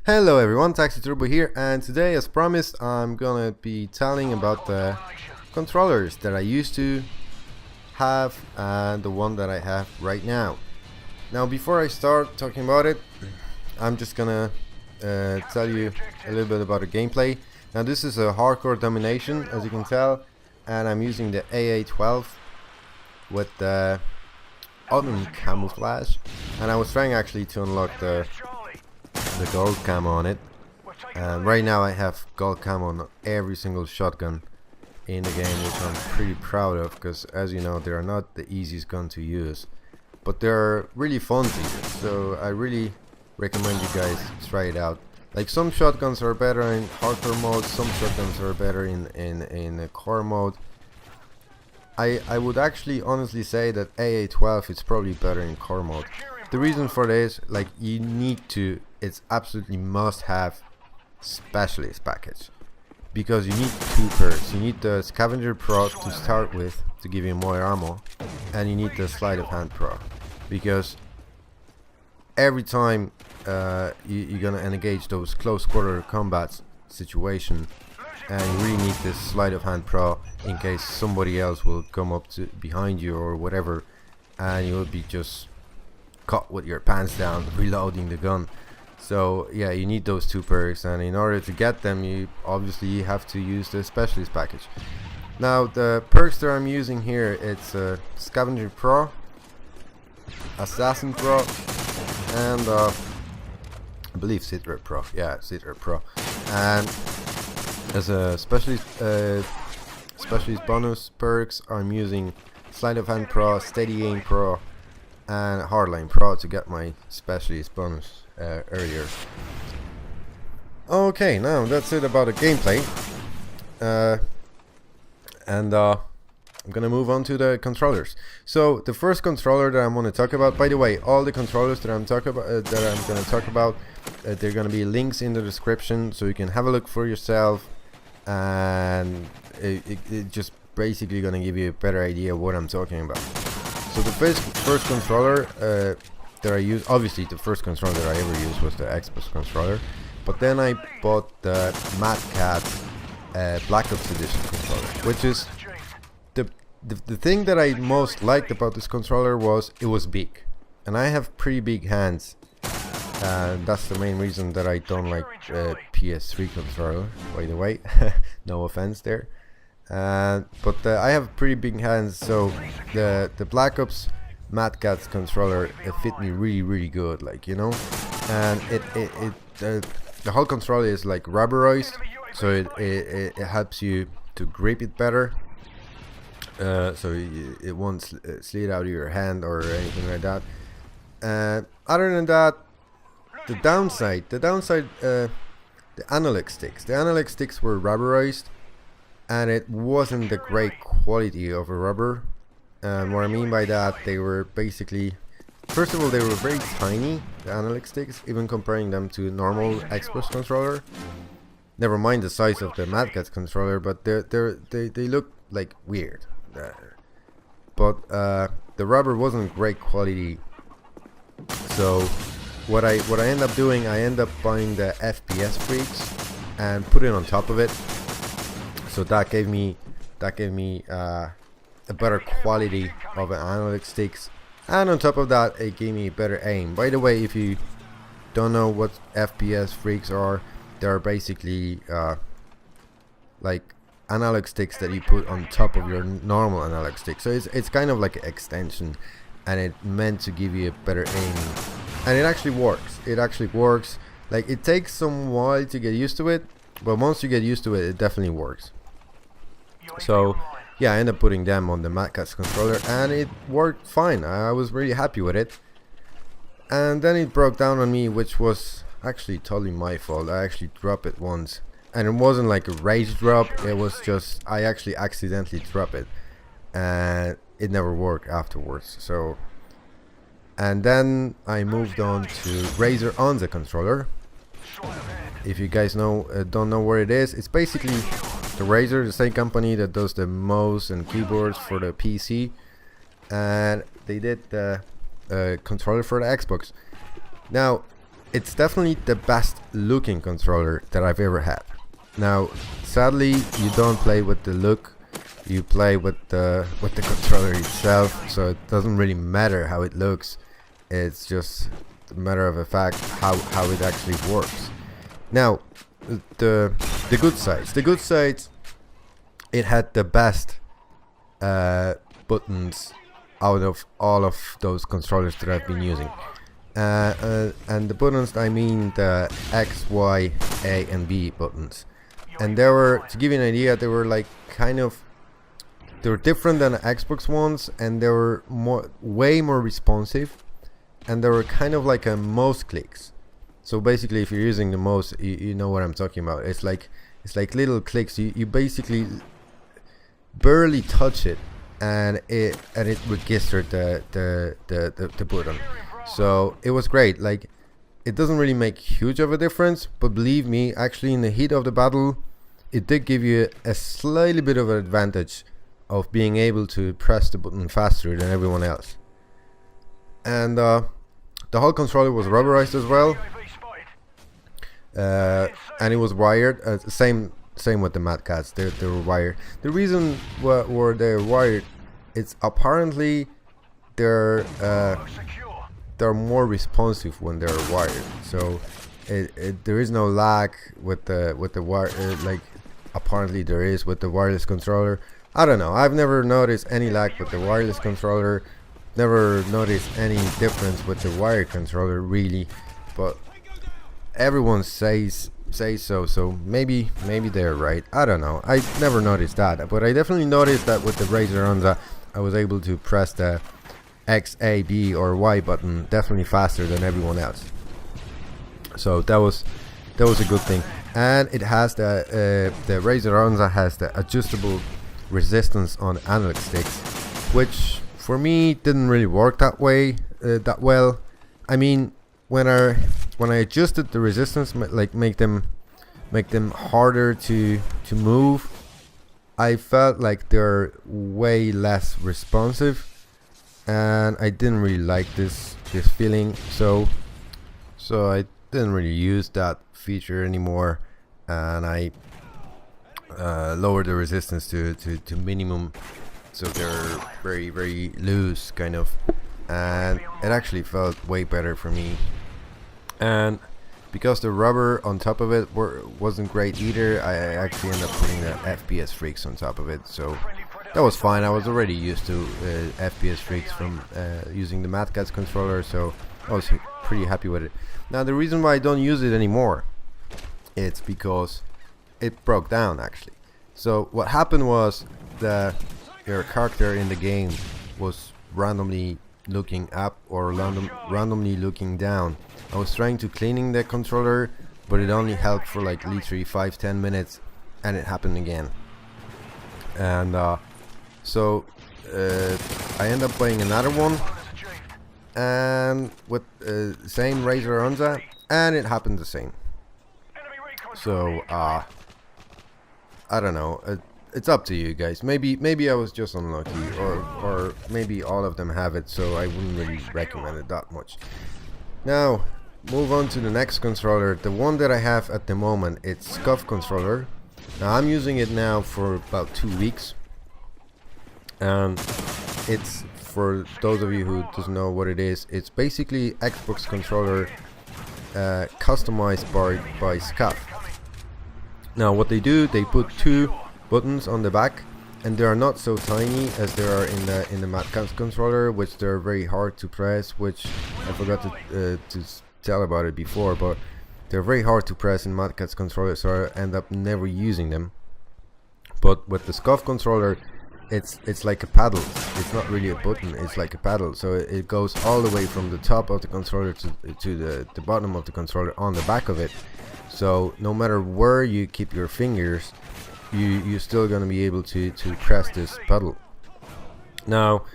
Hello everyone, Taxi Turbo here, and today, as promised, I'm gonna be telling about the controllers that I used to have and the one that I have right now. Now, before I start talking about it, I'm just gonna tell you a little bit about the gameplay. Now, this is a hardcore domination, as you can tell, and I'm using the AA12 with the autumn camouflage, and I was trying actually to unlock the gold camo on it, and right now I have gold camo on every single shotgun in the game, which I'm pretty proud of, because as you know, they are not the easiest gun to use, but they're really fun to use, so I really recommend you guys try it out. Like, some shotguns are better in hardcore mode, some shotguns are better in a core mode. I would actually honestly say that AA12 is probably better in core mode. The reason for this, like, you need to, it's absolutely must have specialist package, because you need two perks. You need the Scavenger Pro to start with to give you more ammo, and you need the Sleight of Hand Pro, because every time you're gonna engage those close quarter combat situation, and you really need this Sleight of Hand Pro in case somebody else will come up to behind you or whatever, and you will be just caught with your pants down reloading the gun. So yeah, you need those two perks, and in order to get them, you obviously have to use the specialist package. Now, the perks that I'm using here, it's Scavenger Pro, Assassin Pro, and I believe Citra Pro. Yeah, Citra Pro. And as a specialist bonus perks, I'm using Sleight of Hand Pro, Steady Aim Pro, and Hardline Pro to get my specialist bonus earlier. Okay, now that's it about the gameplay, and I'm gonna move on to the controllers. So the first controller that I'm gonna talk about, by the way, all the controllers that I'm gonna talk about, they're gonna be links in the description, so you can have a look for yourself, and it just basically gonna give you a better idea of what I'm talking about. So the first controller that I use, obviously the first controller that I ever used was the Xbox controller, but then I bought the Mad Cat Black Ops Edition controller, which is the thing that I most liked about this controller was it was big, and I have pretty big hands, and that's the main reason that I don't like PS3 controller, by the way. No offense there. But I have pretty big hands, so the Black Ops Mad Cat's controller, it fit me really good, like, you know, and the whole controller is like rubberized, so it helps you to grip it better, so it won't slide out of your hand or anything like that. Other than that, the downside, the analog sticks were rubberized, and it wasn't the great quality of a rubber. And what I mean by that, they were basically, first of all, they were very tiny, the analog sticks, even comparing them to normal Xbox controller. Never mind the size of the Mad Cat's controller, but they look like weird. But the rubber wasn't great quality. So what I end up doing, I end up buying the FPS Freaks and put it on top of it. So that gave me a better quality of an analog sticks, and on top of that, it gave me better aim. By the way, if you don't know what FPS Freaks are, they're basically like analog sticks that you put on top of your normal analog stick. So it's kind of like an extension, and it's meant to give you a better aiming, and it actually works. Like, it takes some while to get used to it, but once you get used to it, it definitely works. So yeah, I ended up putting them on the Mad Cat's controller, and it worked fine. I was really happy with it. And then it broke down on me, which was actually totally my fault. I actually dropped it once, and it wasn't like a rage drop, it was just I actually accidentally dropped it, and it never worked afterwards. So, and then I moved on to Razer on the controller. If you guys don't know where it is, it's basically the Razer, the same company that does the mouse and keyboards for the PC, and they did the controller for the Xbox. Now, it's definitely the best looking controller that I've ever had. Now, sadly, you don't play with the look, you play with the controller itself, so it doesn't really matter how it looks. It's just a matter of a fact how it actually works. Now, the good sides, it had the best buttons out of all of those controllers that I've been using. And the buttons, I mean the X, Y, A and B buttons. And they were, to give you an idea, they were like they were different than the Xbox ones, and they were way more responsive, and they were kind of like a mouse clicks. So basically, if you're using the mouse, you know what I'm talking about. It's like little clicks. You basically barely touch it, and it registered the button. So it was great. Like, it doesn't really make huge of a difference, but believe me, actually in the heat of the battle, it did give you a slightly bit of an advantage of being able to press the button faster than everyone else. And the whole controller was rubberized as well, and it was wired. Same with the Mad Cats. They were wired. The reason why they're wired, it's apparently they're more responsive when they're wired. So there is no lag with the wire, like apparently there is with the wireless controller. I don't know. I've never noticed any lag with the wireless controller. Never noticed any difference with the wired controller really, but everyone says so. So maybe they're right. I don't know. I never noticed that, but I definitely noticed that with the Razer Onza, I was able to press the X, A, B or Y button definitely faster than everyone else. So that was a good thing. And it has the Razer Onza has the adjustable resistance on analog sticks, which for me didn't really work that way that well. I mean, when I adjusted the resistance, like make them harder to move, I felt like they're way less responsive, and I didn't really like this feeling. So I didn't really use that feature anymore, and I lowered the resistance to minimum, so they're very, very loose kind of, and it actually felt way better for me. And because the rubber on top of it wasn't great either, I actually ended up putting the FPS Freaks on top of it, so that was fine. I was already used to FPS Freaks from using the Mad Catz controller, so I was pretty happy with it. Now the reason why I don't use it anymore, it's because it broke down actually. So what happened was your character in the game was randomly looking up or randomly looking down. I was trying to cleaning the controller, but it only helped for like literally 5-10 minutes, and it happened again. And so I ended up buying another one, and with same Razer Onza, and it happened the same. So I don't know. It's up to you guys. Maybe I was just unlucky, or maybe all of them have it, so I wouldn't really recommend it that much. Now move on to the next controller. The one that I have at the moment, it's Scuff controller. Now I'm using it now for about 2 weeks, and it's, for those of you who doesn't know what it is, it's basically Xbox controller customized by Scuff. Now what they do, they put 2 buttons on the back, and they are not so tiny as they are in the Mad Catz controller, which they're very hard to press, which I forgot to tell about it before, but they're very hard to press in Mad Catz controller, so I end up never using them. But with the Scuff controller, it's like a paddle. It's not really a button, it's like a paddle, so it goes all the way from the top of the controller to the bottom of the controller on the back of it. So no matter where you keep your fingers, you're still gonna be able to press this pedal. Now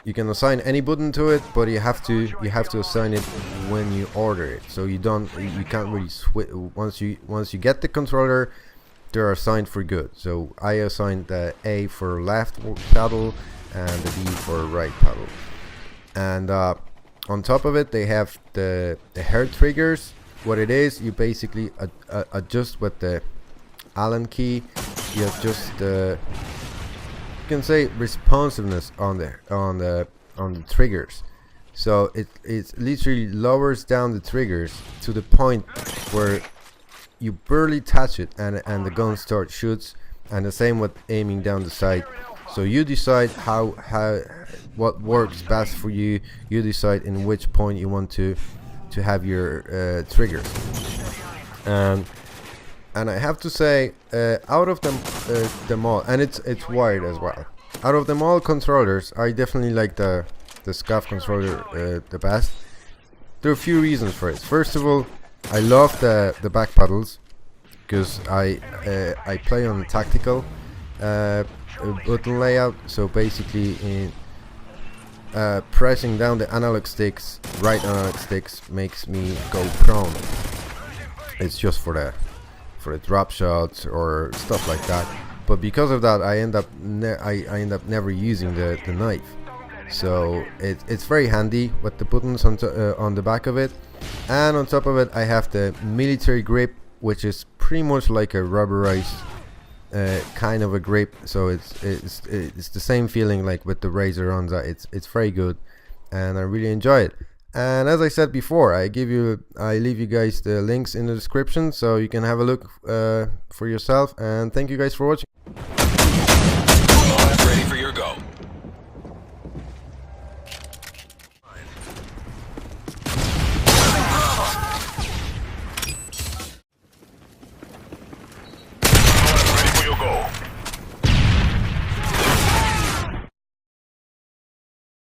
you can assign any button to it, but you have to assign it when you order it. So you can't really switch once you get the controller. They're assigned for good. So I assigned the A for left pedal and the B for right pedal. And on top of it they have the hair triggers. What it is, you basically adjust with the Allen key. You adjust the, you can say, responsiveness on the triggers. So it literally lowers down the triggers to the point where you barely touch it and the gun starts shoots. And the same with aiming down the sight. So you decide what works best for you. You decide in which point you want to have your triggers. And I have to say, out of them all, and it's wired as well. Out of them all controllers, I definitely like the SCAF controller the best. There are a few reasons for it. First of all, I love the back paddles, because I play on tactical button layout. So basically, in pressing down the analog sticks, right analog sticks, makes me go prone. It's just for the drop shots or stuff like that. But because of that, I end up never using the knife. So it's very handy with the buttons on the back of it. And on top of it, I have the military grip, which is pretty much like a rubberized kind of a grip. So it's the same feeling like with the Razor on that. It's very good, and I really enjoy it. And as I said before, I leave you guys the links in the description, so you can have a look for yourself. And thank you guys for watching.